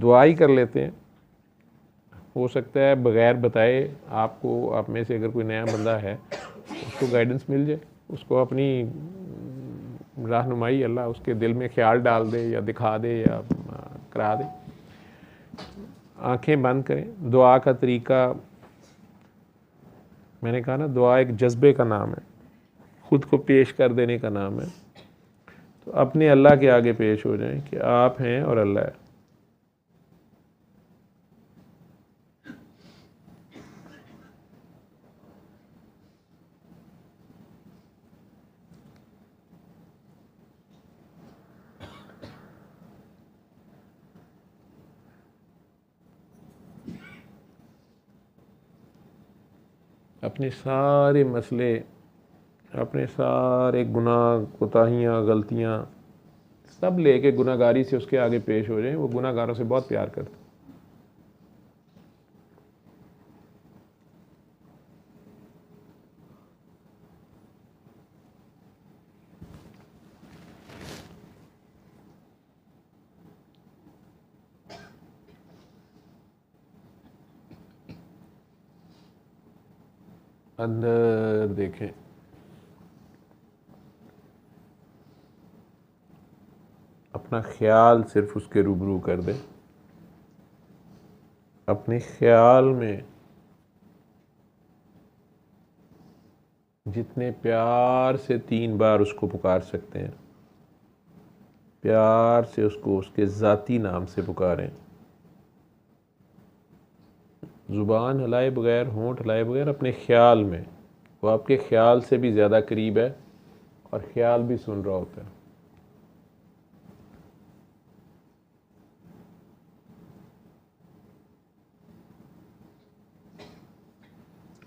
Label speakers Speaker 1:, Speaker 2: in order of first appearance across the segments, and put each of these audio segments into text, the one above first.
Speaker 1: दुआ ही कर लेते हैं। हो सकता है बग़ैर बताए आपको, आप में से अगर कोई नया बंदा है उसको गाइडेंस मिल जाए, उसको अपनी रहनुमाई अल्लाह उसके दिल में ख्याल डाल दे या दिखा दे या करा दे। आंखें बंद करें। दुआ का तरीका मैंने कहा ना, दुआ एक जज्बे का नाम है, ख़ुद को पेश कर देने का नाम है। तो अपने अल्लाह के आगे पेश हो जाएं कि आप हैं और अल्लाह है। अपने सारे मसले, अपने सारे गुनाह, कोताहियाँ, गलतियाँ सब लेके गुनाहगारी से उसके आगे पेश हो जाएं। वो गुनाहगारों से बहुत प्यार करता है। अंदर देखें, अपना ख्याल सिर्फ उसके रूबरू कर दें। अपने ख्याल में जितने प्यार से 3 बार उसको पुकार सकते हैं, प्यार से उसको उसके ज़ाती नाम से पुकारें। ज़ुबान हिलाए बगैर, होंठ हिलाए बगैर, अपने ख्याल में। वो आपके ख्याल से भी ज़्यादा करीब है और ख्याल भी सुन रहा होता है।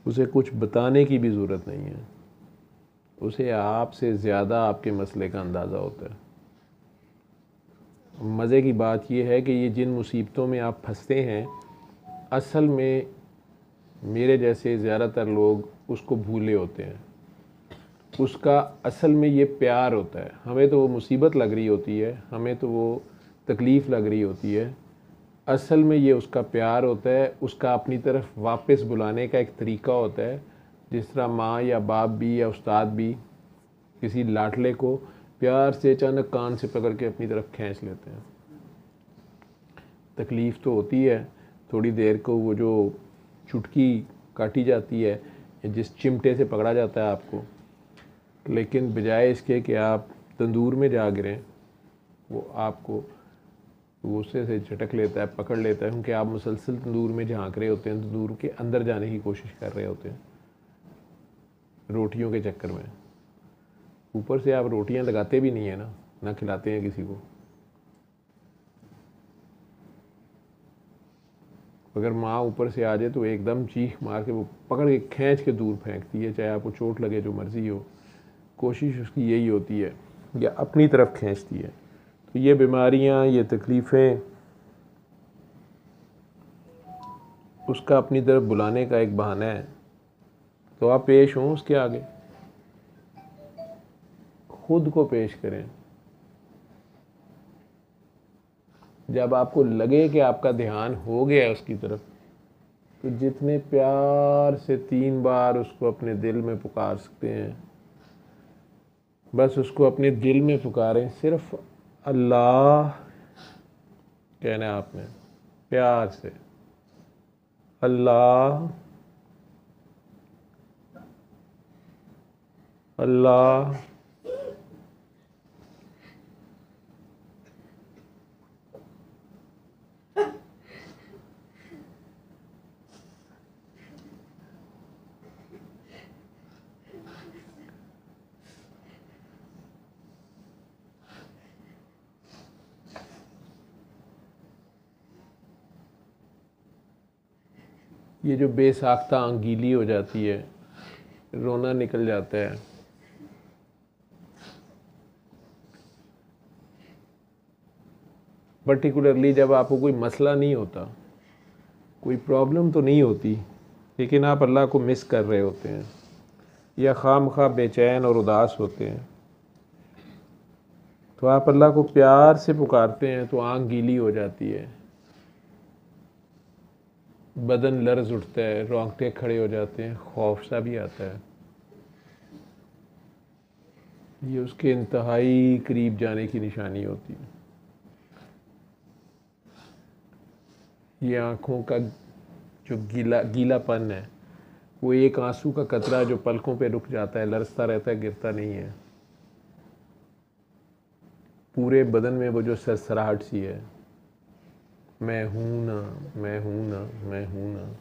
Speaker 1: उसे कुछ बताने की भी ज़रूरत नहीं है, उसे आपसे ज़्यादा आपके मसले का अंदाज़ा होता है। मज़े की बात यह है कि ये जिन मुसीबतों में आप फंसते हैं, असल में मेरे जैसे ज़्यादातर लोग उसको भूले होते हैं। उसका असल में ये प्यार होता है। हमें तो वो मुसीबत लग रही होती है, हमें तो वो तकलीफ़ लग रही होती है। असल में ये उसका प्यार होता है, उसका अपनी तरफ वापस बुलाने का एक तरीका होता है। जिस तरह माँ या बाप भी या उस्ताद भी किसी लाडले को प्यार से अचानक कान से पकड़ के अपनी तरफ खींच लेते हैं। तकलीफ़ तो होती है, थोड़ी देर को वो जो चुटकी काटी जाती है या जिस चिमटे से पकड़ा जाता है आपको, लेकिन बजाय इसके कि आप तंदूर में जा गिरें, वो आपको गुस्से से झटक लेता है, पकड़ लेता है, क्योंकि आप मुसलसल तंदूर में झांक रहे होते हैं, तंदूर के अंदर जाने की कोशिश कर रहे होते हैं रोटियों के चक्कर में। ऊपर से आप रोटियां लगाते भी नहीं है ना खिलाते हैं किसी को। अगर माँ ऊपर से आ जाए तो एकदम चीख मार के वो पकड़ के खींच के दूर फेंकती है, चाहे आपको चोट लगे, जो मर्जी हो। कोशिश उसकी यही होती है, या अपनी तरफ खींचती है। तो ये बीमारियाँ, ये तकलीफ़ें उसका अपनी तरफ बुलाने का एक बहाना है। तो आप पेश हों उसके आगे, खुद को पेश करें। जब आपको लगे कि आपका ध्यान हो गया उसकी तरफ, तो जितने प्यार से 3 बार उसको अपने दिल में पुकार सकते हैं, बस उसको अपने दिल में पुकारें। सिर्फ अल्लाह कहना है आपने, प्यार से, अल्लाह अल्लाह। ये जो बेसाख्ता आँख गीली हो जाती है, रोना निकल जाता है, पर्टिकुलरली जब आपको कोई मसला नहीं होता, कोई प्रॉब्लम तो नहीं होती, लेकिन आप अल्लाह को मिस कर रहे होते हैं या खामखा बेचैन और उदास होते हैं, तो आप अल्लाह को प्यार से पुकारते हैं तो आँख गीली हो जाती है। बदन लर्ज उठता है, रोंगटे खड़े हो जाते हैं, खौफ सा भी आता है। ये उसके इंतहाई करीब जाने की निशानी होती है। ये आँखों का जो गीलापन है, वो एक आंसू का कतरा जो पलकों पे रुक जाता है, लरसता रहता है, गिरता नहीं है। पूरे बदन में वो जो सरसराहट सी है, मैं हूं ना, मैं हूं ना, मैं हूं ना।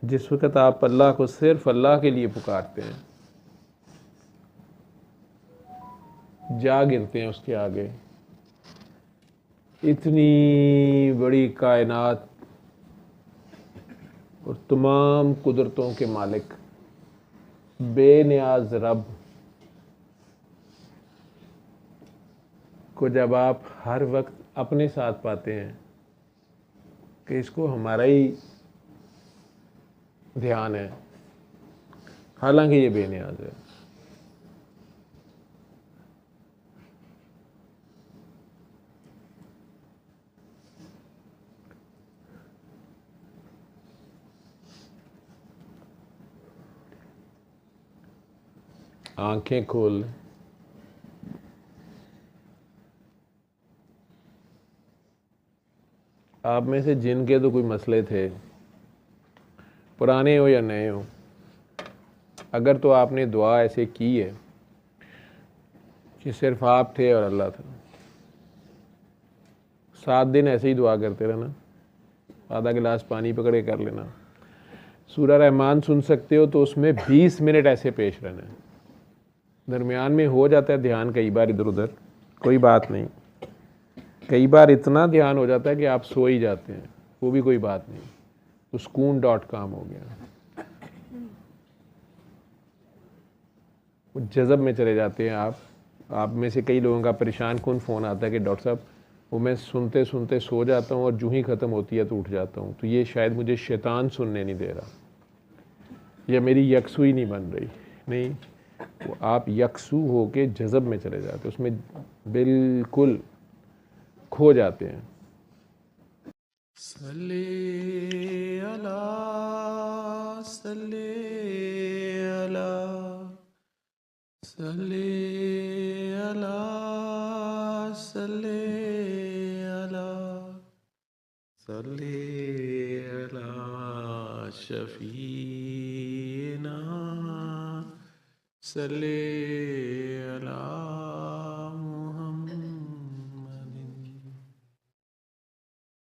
Speaker 1: जिस वक़्त आप अल्लाह को सिर्फ अल्लाह के लिए पुकारते हैं, जा गिरते हैं उसके आगे। इतनी बड़ी कायनात और तमाम कुदरतों के मालिक, बेनियाज रब को जब आप हर वक्त अपने साथ पाते हैं कि इसको हमारा ही ध्यान है, हालांकि ये बेनियाज है। आंखें खोल। आप में से जिनके तो कोई मसले थे, पुराने हो या नए हो, अगर तो आपने दुआ ऐसे की है कि सिर्फ आप थे और अल्लाह था, 7 दिन ऐसे ही दुआ करते रहना, आधा गिलास पानी पकड़े कर लेना। सूरह रहमान सुन सकते हो तो उसमें 20 मिनट ऐसे पेश रहना है। दरमियान में हो जाता है ध्यान कई बार इधर उधर, कोई बात नहीं। कई बार इतना ध्यान हो जाता है कि आप सो ही जाते हैं, वो भी कोई बात नहीं, तो sukoon.com हो गया। वो जज़ब में चले जाते हैं आप में से कई लोगों का परेशान कौन फ़ोन आता है कि डॉक्टर साहब वो मैं सुनते सुनते सो जाता हूँ और जूँ ही ख़त्म होती है तो उठ जाता हूँ, तो ये शायद मुझे शैतान सुनने नहीं दे रहा, या मेरी यकसुई नहीं बन रही। नहीं, वो आप यकसू हो के जज़ब में चले जाते, उसमें बिल्कुल खो जाते हैं।
Speaker 2: सल्ले अला सल्ले अला सल्ले अला सल्ले अला सल्ले अला शफीना सल्ले